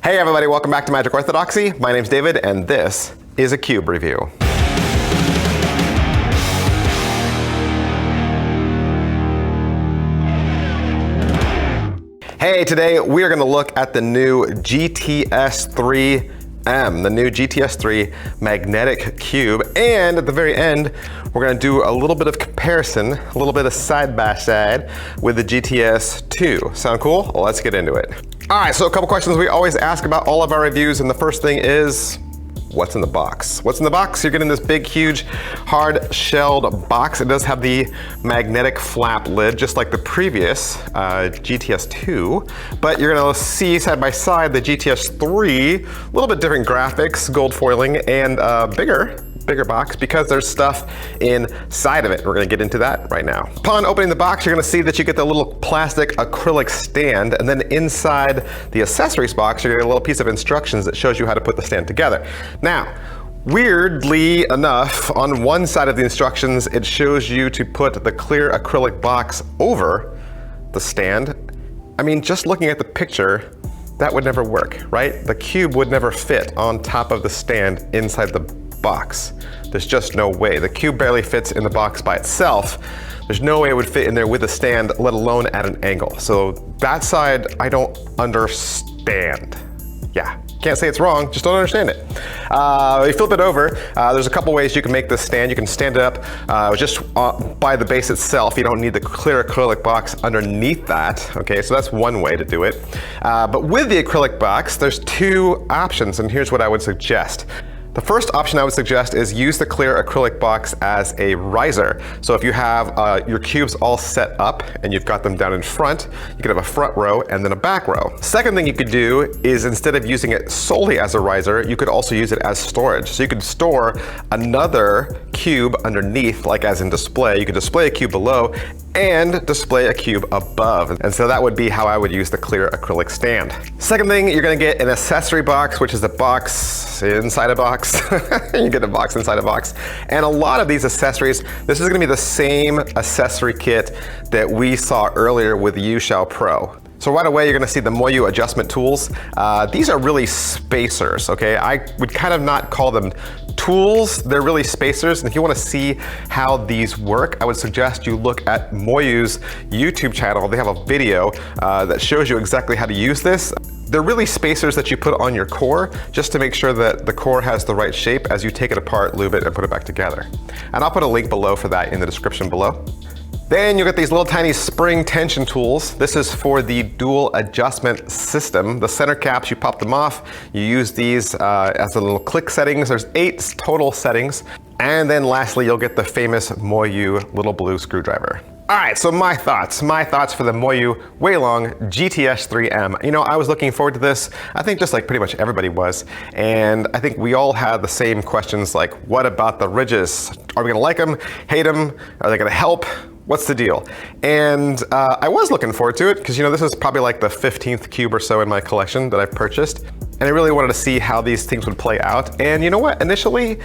Hey everybody, welcome back to Magic Orthodoxy. My name's David and this is a cube review. Hey, today we are going to look at the new GTS3M, the new GTS3 magnetic cube, and at the very end we're going to do a little bit of comparison, a little bit of side by side with the GTS2. Sound cool? Well, let's get into it. All right, so a couple questions we always ask about all of our reviews, and the first thing is, what's in the box? What's in the box? You're getting this big, huge, hard-shelled box. It does have the magnetic flap lid, just like the previous GTS2, but you're gonna see side by side the GTS3, a little bit different graphics, gold foiling, and bigger box because there's stuff inside of it. We're gonna get into that right now. Upon opening the box, you're gonna see that you get the little plastic acrylic stand, and then inside the accessories box, you're gonna get a little piece of instructions that shows you how to put the stand together. Now, weirdly enough, on one side of the instructions, it shows you to put the clear acrylic box over the stand. I mean, just looking at the picture, that would never work, right? The cube would never fit on top of the stand inside the box. There's just no way. The cube barely fits in the box by itself. There's no way it would fit in there with a stand, let alone at an angle. So that side, I don't understand. Yeah, can't say it's wrong, just don't understand it. You flip it over, there's a couple ways you can make this stand. You can stand it up just by the base itself. You don't need the clear acrylic box underneath that. Okay, so that's one way to do it. But with the acrylic box, there's two options, and here's what I would suggest. The first option I would suggest is use the clear acrylic box as a riser. So if you have your cubes all set up and you've got them down in front, you could have a front row and then a back row. Second thing you could do is, instead of using it solely as a riser, you could also use it as storage. So you could store another cube underneath, like as in display. You could display a cube below and display a cube above. And so that would be how I would use the clear acrylic stand. Second thing, you're gonna get an accessory box, which is a box inside a box. You get a box inside a box. And a lot of these accessories, this is gonna be the same accessory kit that we saw earlier with the MoYu Pro. So right away, you're gonna see the MoYu adjustment tools. These are really spacers, okay? I would kind of not call them tools, they're really spacers. And if you wanna see how these work, I would suggest you look at MoYu's YouTube channel. They have a video that shows you exactly how to use this. They're really spacers that you put on your core just to make sure that the core has the right shape as you take it apart, lube it, and put it back together. And I'll put a link below for that in the description below. Then you'll get these little tiny spring tension tools. This is for the dual adjustment system. The center caps, you pop them off. You use these as the little click settings. There's 8 total settings. And then lastly, you'll get the famous MoYu little blue screwdriver. All right, so my thoughts for the MoYu Weilong GTS3M. You know, I was looking forward to this, I think just like pretty much everybody was, and I think we all had the same questions like, what about the ridges? Are we gonna like them, hate them? Are they gonna help? What's the deal? And I was looking forward to it because, you know, this is probably like the 15th cube or so in my collection that I've purchased. And I really wanted to see how these things would play out. And you know what? Initially,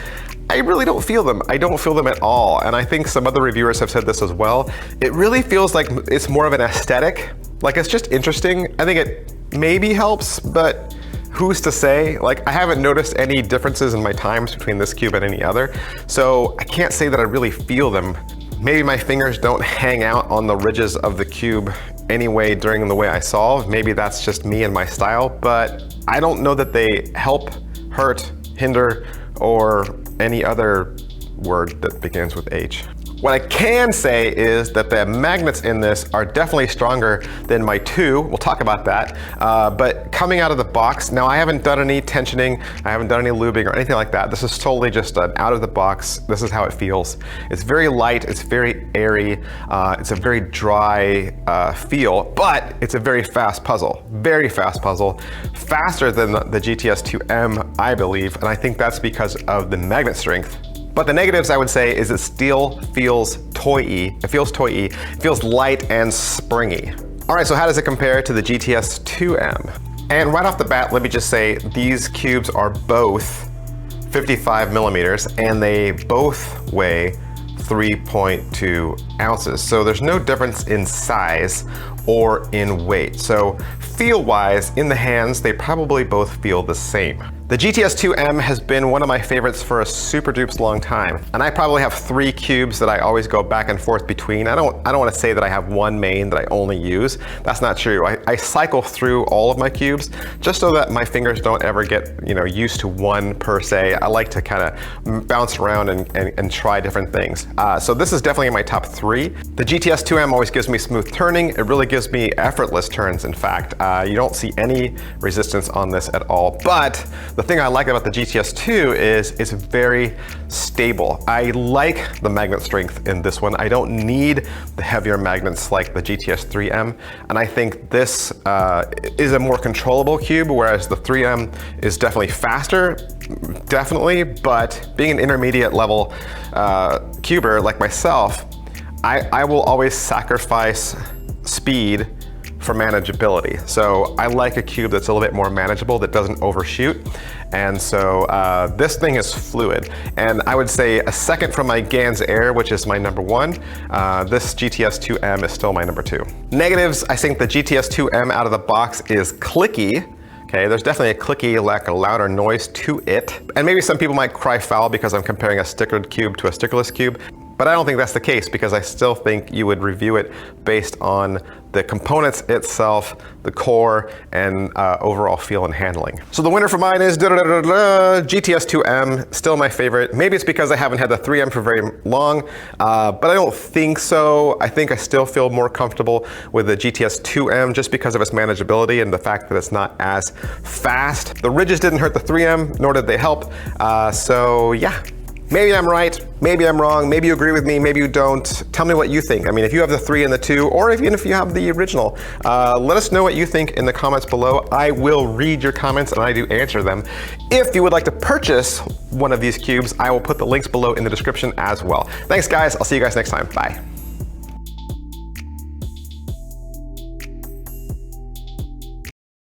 I really don't feel them. I don't feel them at all. And I think some other reviewers have said this as well. It really feels like it's more of an aesthetic. Like, it's just interesting. I think it maybe helps, but who's to say? Like, I haven't noticed any differences in my times between this cube and any other. So I can't say that I really feel them. Maybe my fingers don't hang out on the ridges of the cube anyway during the way I solve. Maybe that's just me and my style, but I don't know that they help, hurt, hinder, or any other word that begins with H. What I can say is that the magnets in this are definitely stronger than my 2. We'll talk about that. But coming out of the box, now I haven't done any tensioning, I haven't done any lubing or anything like that. This is totally just an out of the box. This is how it feels. It's very light, it's very airy, it's a very dry feel, but it's a very fast puzzle. Very fast puzzle. Faster than the GTS2M, I believe, and I think that's because of the magnet strength. But the negatives, I would say, is it still feels toy-y. It feels toy-y. It feels light and springy. All right, so how does it compare to the GTS2M? And right off the bat, let me just say these cubes are both 55 millimeters and they both weigh 3.2 ounces. So there's no difference in size or in weight. So feel-wise, in the hands, they probably both feel the same. The GTS2M has been one of my favorites for a super dupes long time, and I probably have 3 cubes that I always go back and forth between. I don't want to say that I have one main that I only use. That's not true. I cycle through all of my cubes just so that my fingers don't ever get used to one per se. I like to kind of bounce around and try different things. So this is definitely in my top 3. The GTS2M always gives me smooth turning. It really gives me effortless turns, in fact. You don't see any resistance on this at all, but the thing I like about the GTS2 is it's very stable. I like the magnet strength in this one. I don't need the heavier magnets like the GTS3M, and I think this is a more controllable cube, whereas the 3M is definitely faster, definitely, but being an intermediate level cuber like myself, I will always sacrifice speed for manageability. So I like a cube that's a little bit more manageable, that doesn't overshoot. And so this thing is fluid. And I would say a second from my Gans Air, which is my number 1, this GTS2M is still my number 2. Negatives, I think the GTS2M out of the box is clicky. Okay, there's definitely a clicky, like a louder noise to it. And maybe some people might cry foul because I'm comparing a stickered cube to a stickerless cube, but I don't think that's the case, because I still think you would review it based on the components itself, the core, and overall feel and handling. So the winner for mine is GTS2M, still my favorite. Maybe it's because I haven't had the 3M for very long, but I don't think so. I think I still feel more comfortable with the GTS2M just because of its manageability and the fact that it's not as fast. The ridges didn't hurt the 3M, nor did they help. So yeah. Maybe I'm right, maybe I'm wrong, maybe you agree with me, maybe you don't. Tell me what you think. I mean, if you have the 3 and the 2, or even if you have the original, let us know what you think in the comments below. I will read your comments and I do answer them. If you would like to purchase one of these cubes, I will put the links below in the description as well. Thanks guys, I'll see you guys next time, bye.